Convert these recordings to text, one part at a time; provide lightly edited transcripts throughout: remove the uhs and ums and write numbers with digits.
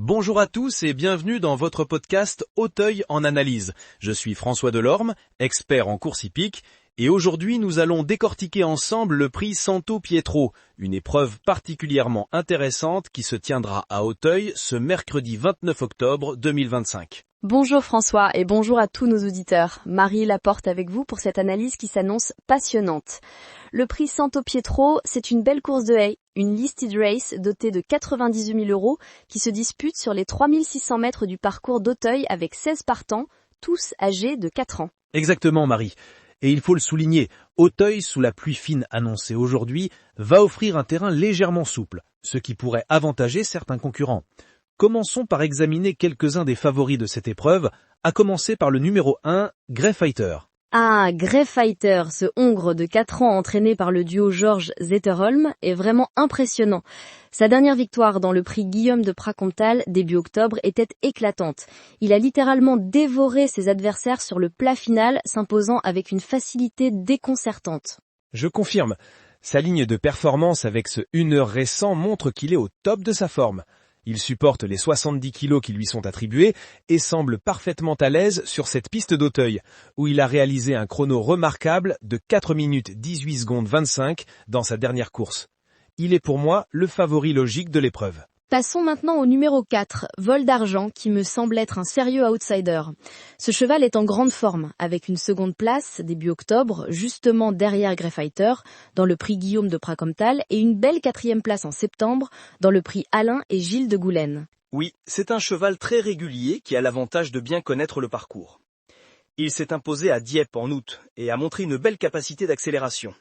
Bonjour à tous et bienvenue dans votre podcast Auteuil en analyse. Je suis François Delorme, expert en course hippique, et aujourd'hui nous allons décortiquer ensemble le prix Santo Pietro, une épreuve particulièrement intéressante qui se tiendra à Auteuil ce mercredi 29 octobre 2025. Bonjour François et bonjour à tous nos auditeurs. Marie Laporte avec vous pour cette analyse qui s'annonce passionnante. Le prix Santo Pietro, c'est une belle course de haies, une listed race dotée de 98 000 € qui se dispute sur les 3600 mètres du parcours d'Auteuil avec 16 partants, tous âgés de 4 ans. Exactement Marie. Et il faut le souligner, Auteuil, sous la pluie fine annoncée aujourd'hui, va offrir un terrain légèrement souple, ce qui pourrait avantager certains concurrents. Commençons par examiner quelques-uns des favoris de cette épreuve, à commencer par le numéro 1, Grey Fighter. Ah, Grey Fighter, ce Hongre de 4 ans entraîné par le duo George Zetterholm, est vraiment impressionnant. Sa dernière victoire dans le prix Guillaume de Pras-Comtal, début octobre, était éclatante. Il a littéralement dévoré ses adversaires sur le plat final, s'imposant avec une facilité déconcertante. Je confirme, sa ligne de performance avec ce 1 heure récent montre qu'il est au top de sa forme. Il supporte les 70 kilos qui lui sont attribués et semble parfaitement à l'aise sur cette piste d'Auteuil, où il a réalisé un chrono remarquable de 4 minutes 18 secondes 25 dans sa dernière course. Il est pour moi le favori logique de l'épreuve. Passons maintenant au numéro 4, Vol d'Argent, qui me semble être un sérieux outsider. Ce cheval est en grande forme, avec une seconde place, début octobre, justement derrière Grey Fighter, dans le prix Guillaume de Pras-Comtal, et une belle 4e place en septembre, dans le prix Alain et Gilles de Goulaine. Oui, c'est un cheval très régulier qui a l'avantage de bien connaître le parcours. Il s'est imposé à Dieppe en août et a montré une belle capacité d'accélération.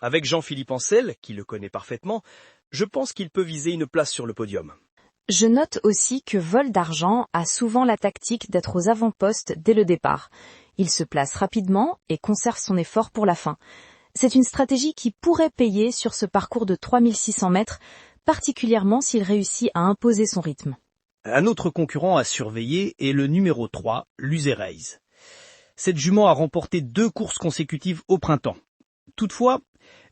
Avec Jean-Philippe Ancel, qui le connaît parfaitement, je pense qu'il peut viser une place sur le podium. Je note aussi que Vol d'Argent a souvent la tactique d'être aux avant-postes dès le départ. Il se place rapidement et conserve son effort pour la fin. C'est une stratégie qui pourrait payer sur ce parcours de 3600 mètres, particulièrement s'il réussit à imposer son rythme. Un autre concurrent à surveiller est le numéro 3, Luzereis. Cette jument a remporté 2 courses consécutives au printemps. Toutefois,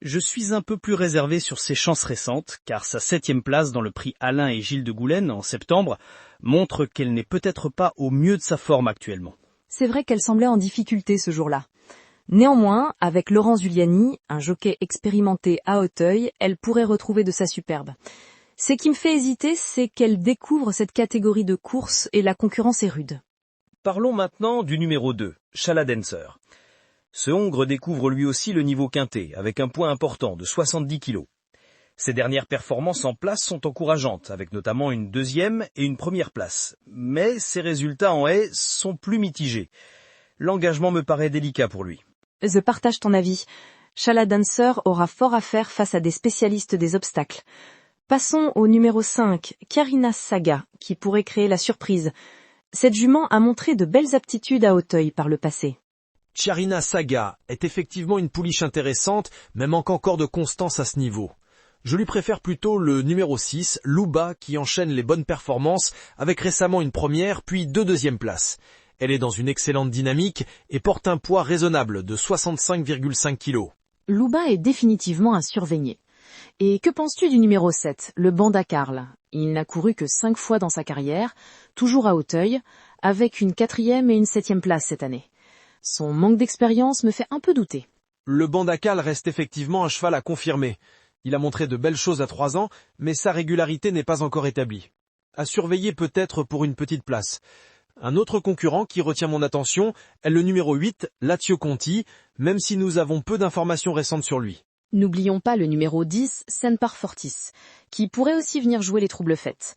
je suis un peu plus réservé sur ses chances récentes, car sa 7e place dans le prix Alain et Gilles de Goulaine en septembre montre qu'elle n'est peut-être pas au mieux de sa forme actuellement. C'est vrai qu'elle semblait en difficulté ce jour-là. Néanmoins, avec Laurent Zuliani, un jockey expérimenté à Auteuil, elle pourrait retrouver de sa superbe. Ce qui me fait hésiter, c'est qu'elle découvre cette catégorie de course et la concurrence est rude. Parlons maintenant du numéro 2, Chaladenser. Ce Hongre découvre lui aussi le niveau quintet, avec un poids important de 70 kilos. Ses dernières performances en place sont encourageantes, avec notamment une 2e et une 1re place. Mais ses résultats en haie sont plus mitigés. L'engagement me paraît délicat pour lui. Je partage ton avis. Chaladenser aura fort à faire face à des spécialistes des obstacles. Passons au numéro 5, Karina Saga, qui pourrait créer la surprise. Cette jument a montré de belles aptitudes à Auteuil par le passé. Charina Saga est effectivement une pouliche intéressante, mais manque encore de constance à ce niveau. Je lui préfère plutôt le numéro 6, Luba, qui enchaîne les bonnes performances avec récemment une 1re puis 2 2e places. Elle est dans une excellente dynamique et porte un poids raisonnable de 65,5 kg. Luba est définitivement à surveiller. Et que penses-tu du numéro 7, le Banda Carl? Il n'a couru que 5 fois dans sa carrière, toujours à Auteuil, avec une 4e et une 7e place cette année. Son manque d'expérience me fait un peu douter. Le Bandacal reste effectivement un cheval à confirmer. Il a montré de belles choses à 3 ans, mais sa régularité n'est pas encore établie. À surveiller peut-être pour une petite place. Un autre concurrent qui retient mon attention est le numéro 8, Lazio Conti, même si nous avons peu d'informations récentes sur lui. N'oublions pas le numéro 10, Senpar Fortis, qui pourrait aussi venir jouer les troubles fêtes.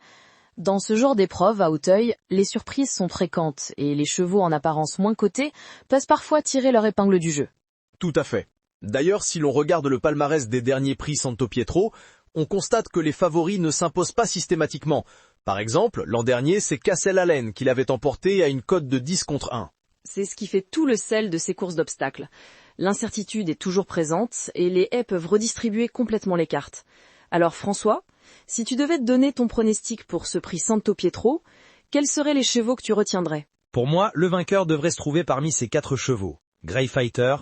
Dans ce genre d'épreuve à Auteuil, les surprises sont fréquentes et les chevaux en apparence moins cotés peuvent parfois tirer leur épingle du jeu. Tout à fait. D'ailleurs, si l'on regarde le palmarès des derniers prix Santo Pietro, on constate que les favoris ne s'imposent pas systématiquement. Par exemple, l'an dernier, c'est Cassel Allen qui l'avait emporté à une cote de 10 contre 1. C'est ce qui fait tout le sel de ces courses d'obstacles. L'incertitude est toujours présente et les haies peuvent redistribuer complètement les cartes. Alors François, si tu devais te donner ton pronostic pour ce prix Santo Pietro, quels seraient les chevaux que tu retiendrais? Pour moi, le vainqueur devrait se trouver parmi ces 4 chevaux. Grey Fighter,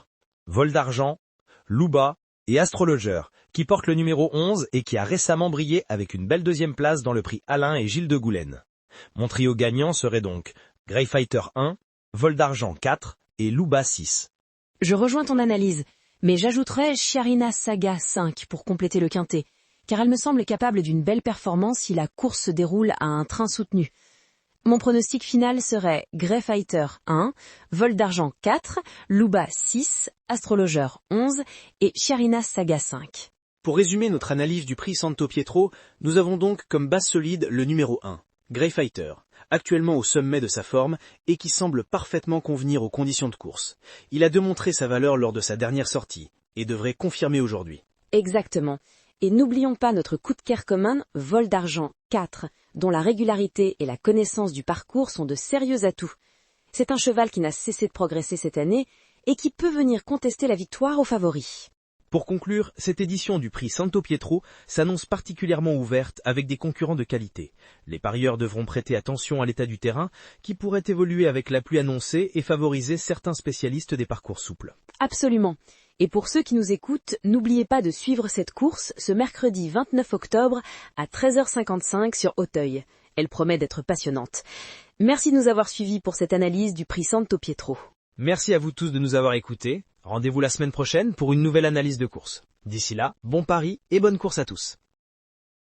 Vol d'Argent, Luba et Astrologer, qui porte le numéro 11 et qui a récemment brillé avec une belle 2e place dans le prix Alain et Gilles de Goulaine. Mon trio gagnant serait donc Greyfighter 1, Vol d'Argent 4 et Luba 6. Je rejoins ton analyse, mais j'ajouterais Chiarina Saga 5 pour compléter le quintet, car elle me semble capable d'une belle performance si la course se déroule à un train soutenu. Mon pronostic final serait Greyfighter 1, Vol d'Argent 4, Luba 6, Astrologeur 11 et Chiarina Saga 5. Pour résumer notre analyse du prix Santo Pietro, nous avons donc comme base solide le numéro 1, Greyfighter, actuellement au sommet de sa forme et qui semble parfaitement convenir aux conditions de course. Il a démontré sa valeur lors de sa dernière sortie et devrait confirmer aujourd'hui. Exactement. Et n'oublions pas notre coup de cœur commun, Vol d'Argent 4, dont la régularité et la connaissance du parcours sont de sérieux atouts. C'est un cheval qui n'a cessé de progresser cette année et qui peut venir contester la victoire aux favoris. Pour conclure, cette édition du prix Santo Pietro s'annonce particulièrement ouverte avec des concurrents de qualité. Les parieurs devront prêter attention à l'état du terrain qui pourrait évoluer avec la pluie annoncée et favoriser certains spécialistes des parcours souples. Absolument. Et pour ceux qui nous écoutent, n'oubliez pas de suivre cette course ce mercredi 29 octobre à 13h55 sur Auteuil. Elle promet d'être passionnante. Merci de nous avoir suivis pour cette analyse du prix Santo Pietro. Merci à vous tous de nous avoir écoutés. Rendez-vous la semaine prochaine pour une nouvelle analyse de course. D'ici là, bon pari et bonne course à tous.